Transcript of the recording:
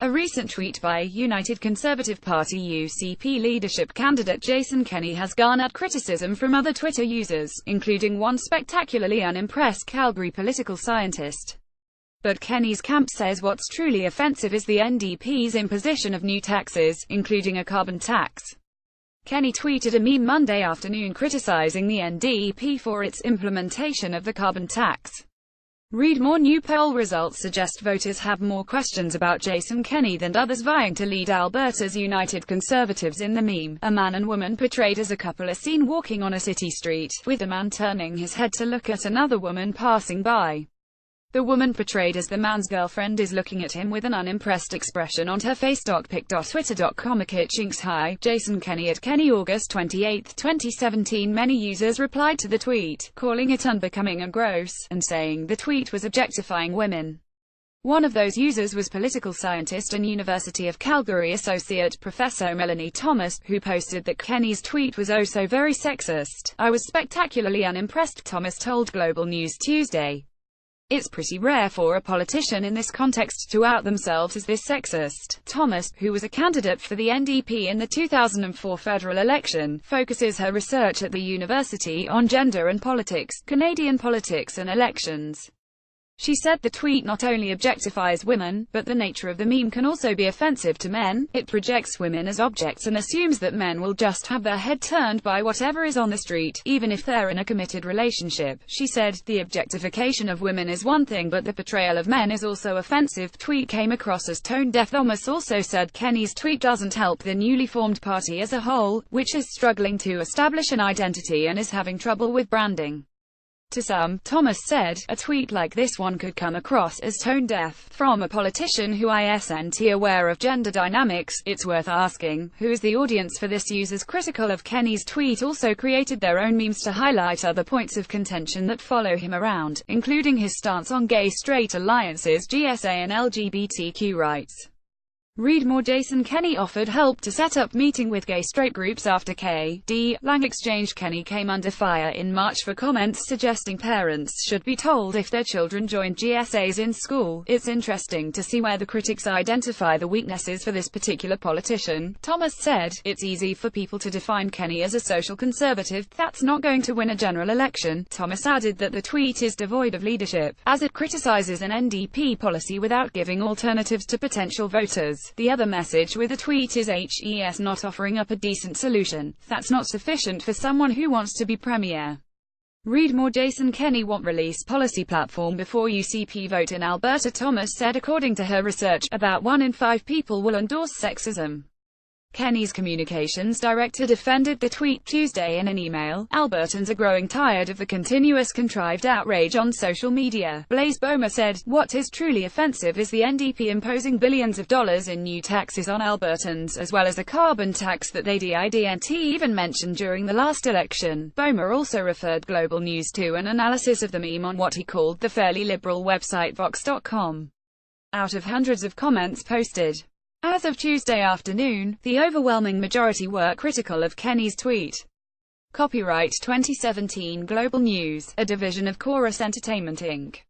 A recent tweet by United Conservative Party (UCP) leadership candidate Jason Kenney has garnered criticism from other Twitter users, including one spectacularly unimpressed Calgary political scientist. But Kenney's camp says what's truly offensive is the NDP's imposition of new taxes, including a carbon tax. Kenney tweeted a meme Monday afternoon criticizing the NDP for its implementation of the carbon tax. Read more. New poll results suggest voters have more questions about Jason Kenney than others vying to lead Alberta's United Conservatives. In the meme, a man and woman portrayed as a couple are seen walking on a city street, with the man turning his head to look at another woman passing by. The woman portrayed as the man's girlfriend is looking at him with an unimpressed expression on her face. Pic.twitter.com /Chinks Hi, Jason Kenney at Kenney August 28, 2017. Many users replied to the tweet, calling it unbecoming and gross, and saying the tweet was objectifying women. One of those users was political scientist and University of Calgary Associate Professor Melanie Thomas, who posted that Kenney's tweet was oh so very sexist. "I was spectacularly unimpressed," Thomas told Global News Tuesday. "It's pretty rare for a politician in this context to out themselves as this sexist." Thomas, who was a candidate for the NDP in the 2004 federal election, focuses her research at the university on gender and politics, Canadian politics and elections. She said the tweet not only objectifies women, but the nature of the meme can also be offensive to men. It projects women as objects and assumes that men will just have their head turned by whatever is on the street, even if they're in a committed relationship. She said, "The objectification of women is one thing, but the portrayal of men is also offensive." The tweet came across as tone-deaf. Thomas also said Kenney's tweet doesn't help the newly formed party as a whole, which is struggling to establish an identity and is having trouble with branding. To some, Thomas said, a tweet like this one could come across as tone-deaf. From a politician who isn't aware of gender dynamics, it's worth asking, who is the audience for this? Users critical of Kenney's tweet also created their own memes to highlight other points of contention that follow him around, including his stance on gay-straight alliances, GSA and LGBTQ rights. Read more. Jason Kenney offered help to set up meeting with gay-straight groups after K.D. Lang exchange. Kenney came under fire in March for comments suggesting parents should be told if their children join GSAs in school. "It's interesting to see where the critics identify the weaknesses for this particular politician," Thomas said. "It's easy for people to define Kenney as a social conservative. That's not going to win a general election." Thomas added that the tweet is devoid of leadership, as it criticizes an NDP policy without giving alternatives to potential voters. The other message with the tweet is HES not offering up a decent solution. That's not sufficient for someone who wants to be premier. Read more. Jason Kenney won't release policy platform before UCP vote in Alberta. Thomas said according to her research, about 1 in 5 people will endorse sexism. Kenney's communications director defended the tweet Tuesday in an email. "Albertans are growing tired of the continuous contrived outrage on social media." Blaise Bomer said, "What is truly offensive is the NDP imposing billions of dollars in new taxes on Albertans, as well as a carbon tax that they didn't even mention during the last election." Bomer also referred Global News to an analysis of the meme on what he called the fairly liberal website Vox.com. Out of hundreds of comments posted as of Tuesday afternoon, the overwhelming majority were critical of Kenney's tweet. Copyright 2017 Global News, a division of Chorus Entertainment Inc.